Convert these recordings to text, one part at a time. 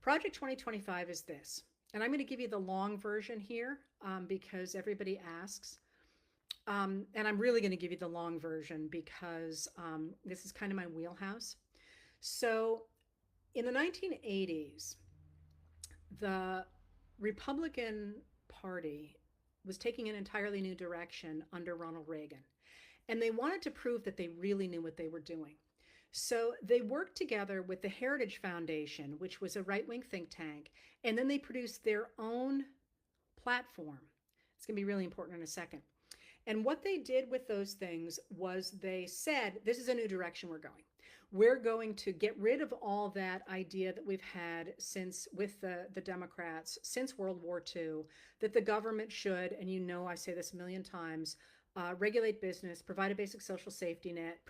Project 2025 is this, and I'm going to give you the long version here because everybody asks. And I'm really going to give you the long version because this is kind of my wheelhouse. So, in the 1980s, the Republican Party was taking an entirely new direction under Ronald Reagan. And they wanted to prove that they really knew what they were doing. So they worked together with the Heritage Foundation, which was a right wing think tank, and then they produced their own platform. It's going to be really important in a second. And what they did with those things was they said, this is a new direction we're going. We're going to get rid of all that idea that we've had since with the Democrats since World War II, that the government should, and you know I say this a million times, regulate business, provide a basic social safety net,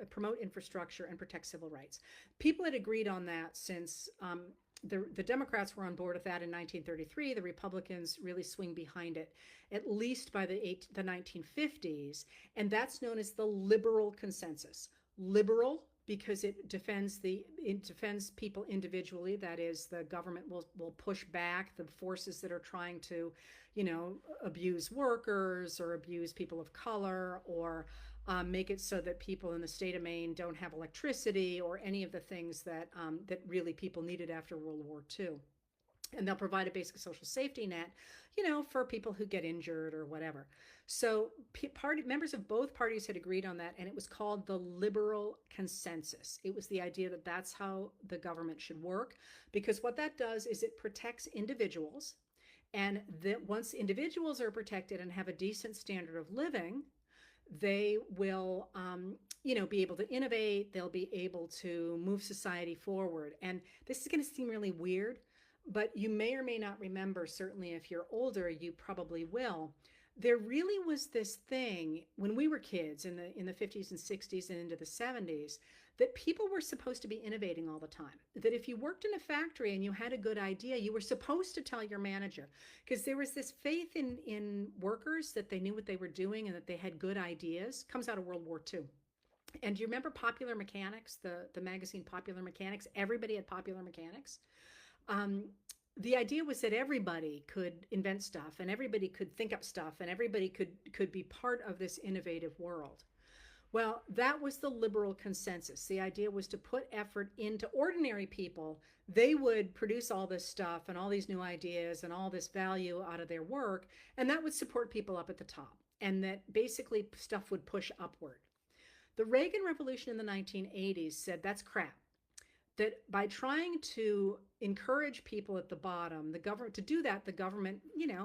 promote infrastructure, and protect civil rights. People had agreed on that since the Democrats were on board with that in 1933. The Republicans really swing behind it, at least by the 1950s, and that's known as the liberal consensus. Liberal because it defends people individually. That is, the government will push back the forces that are trying to, abuse workers or abuse people of color or make it so that people in the state of Maine don't have electricity or any of the things that really people needed after World War II. And they'll provide a basic social safety net, for people who get injured or whatever. So members of both parties had agreed on that, and it was called the liberal consensus. It was the idea that that's how the government should work, because what that does is it protects individuals, and that once individuals are protected and have a decent standard of living, they will be able to innovate. They'll be able to move society forward. And this is going to seem really weird, but you may or may not remember, certainly if you're older, you probably will. There really was this thing when we were kids in the 50s and 60s and into the 70s, that people were supposed to be innovating all the time. That if you worked in a factory and you had a good idea, you were supposed to tell your manager, because there was this faith in workers that they knew what they were doing and that they had good ideas. Comes out of World War II. And do you remember Popular Mechanics, the magazine Popular Mechanics? Everybody had Popular Mechanics. The idea was that everybody could invent stuff and everybody could think up stuff and everybody could be part of this innovative world. Well, that was the liberal consensus. The idea was to put effort into ordinary people. They would produce all this stuff and all these new ideas and all this value out of their work, and that would support people up at the top, and that basically stuff would push upward. The Reagan Revolution in the 1980s said that's crap. That by trying to encourage people at the bottom, the government, to do that, the government,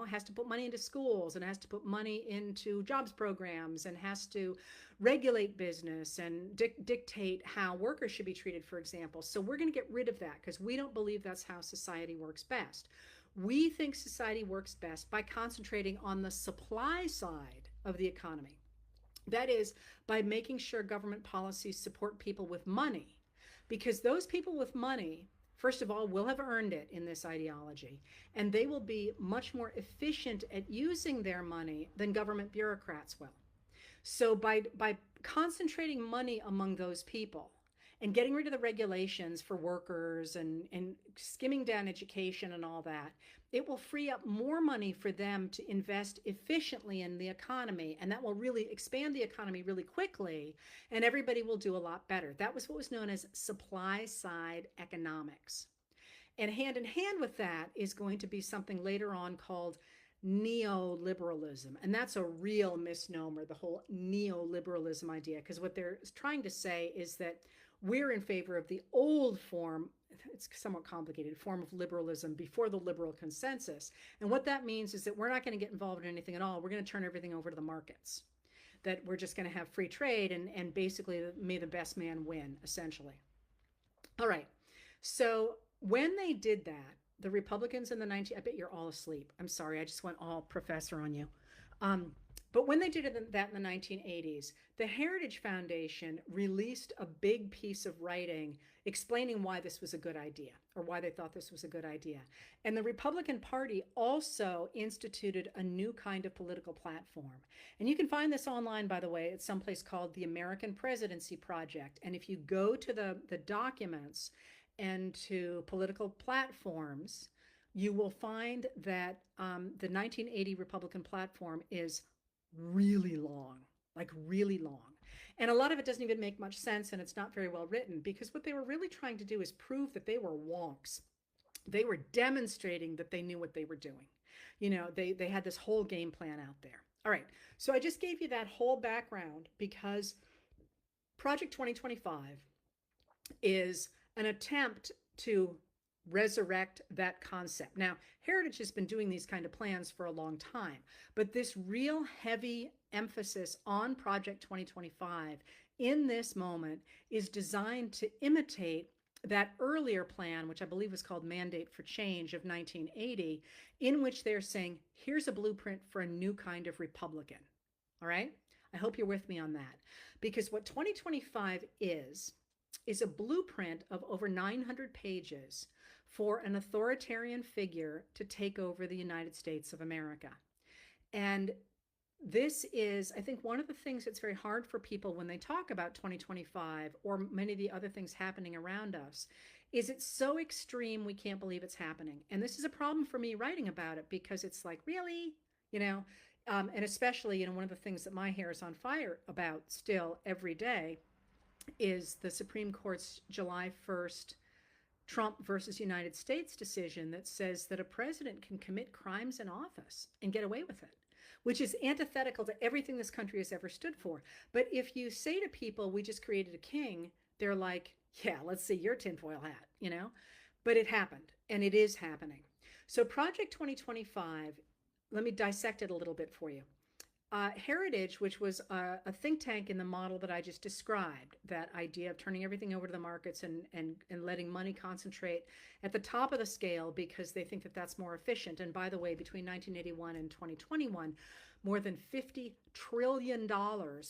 has to put money into schools and has to put money into jobs programs and has to regulate business and dictate how workers should be treated, for example. So we're going to get rid of that because we don't believe that's how society works best. We think society works best by concentrating on the supply side of the economy. That is, by making sure government policies support people with money. Because those people with money, first of all, will have earned it in this ideology, and they will be much more efficient at using their money than government bureaucrats will. So by concentrating money among those people and getting rid of the regulations for workers and skimming down education and all that, it will free up more money for them to invest efficiently in the economy, and that will really expand the economy really quickly, and everybody will do a lot better. That was what was known as supply side economics. And hand in hand with that is going to be something later on called neoliberalism. And that's a real misnomer, the whole neoliberalism idea, because what they're trying to say is that we're in favor of the old form, it's somewhat complicated, form of liberalism before the liberal consensus. And what that means is that we're not going to get involved in anything at all. We're going to turn everything over to the markets. That we're just going to have free trade and basically may the best man win, essentially. All right. So when they did that, the Republicans in the I bet you're all asleep. I'm sorry, I just went all professor on you. But when they did that in the 1980s, the Heritage Foundation released a big piece of writing explaining why this was a good idea, or why they thought this was a good idea. And the Republican Party also instituted a new kind of political platform. And you can find this online, by the way. It's someplace called the American Presidency Project. And if you go to the documents and to political platforms, you will find that the 1980 Republican platform is really long, like really long. And a lot of it doesn't even make much sense, and it's not very well written, because what they were really trying to do is prove that they were wonks. They were demonstrating that they knew what they were doing. They had this whole game plan out there. All right. So I just gave you that whole background because Project 2025 is an attempt to resurrect that concept. Now, Heritage has been doing these kind of plans for a long time, but this real heavy emphasis on Project 2025 in this moment is designed to imitate that earlier plan, which I believe was called Mandate for Change of 1980, in which they're saying, here's a blueprint for a new kind of Republican. All right? I hope you're with me on that. Because what 2025 is a blueprint of over 900 pages for an authoritarian figure to take over the United States of America. And this is, I think, one of the things that's very hard for people when they talk about 2025 or many of the other things happening around us, is it's so extreme we can't believe it's happening. And this is a problem for me writing about it, because it's like, really? And especially, one of the things that my hair is on fire about still every day is the Supreme Court's July 1st Trump versus United States decision that says that a president can commit crimes in office and get away with it, which is antithetical to everything this country has ever stood for. But if you say to people, we just created a king, they're like, yeah, let's see your tinfoil hat, But it happened, and it is happening. So Project 2025, let me dissect it a little bit for you. Heritage, which was a think tank in the model that I just described, that idea of turning everything over to the markets and letting money concentrate at the top of the scale because they think that that's more efficient. And by the way, between 1981 and 2021, more than $50 trillion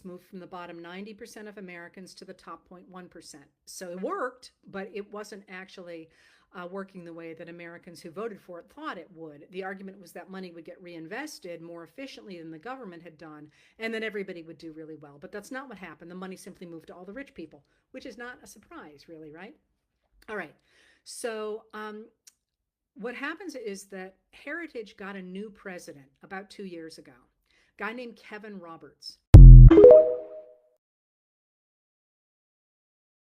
moved from the bottom 90% of Americans to the top 0.1%. So it worked, but it wasn't actually working the way that Americans who voted for it thought it would. The argument was that money would get reinvested more efficiently than the government had done, and then everybody would do really well. But that's not what happened. The money simply moved to all the rich people, which is not a surprise, really, right? All right. So what happens is that Heritage got a new president about 2 years ago, a guy named Kevin Roberts.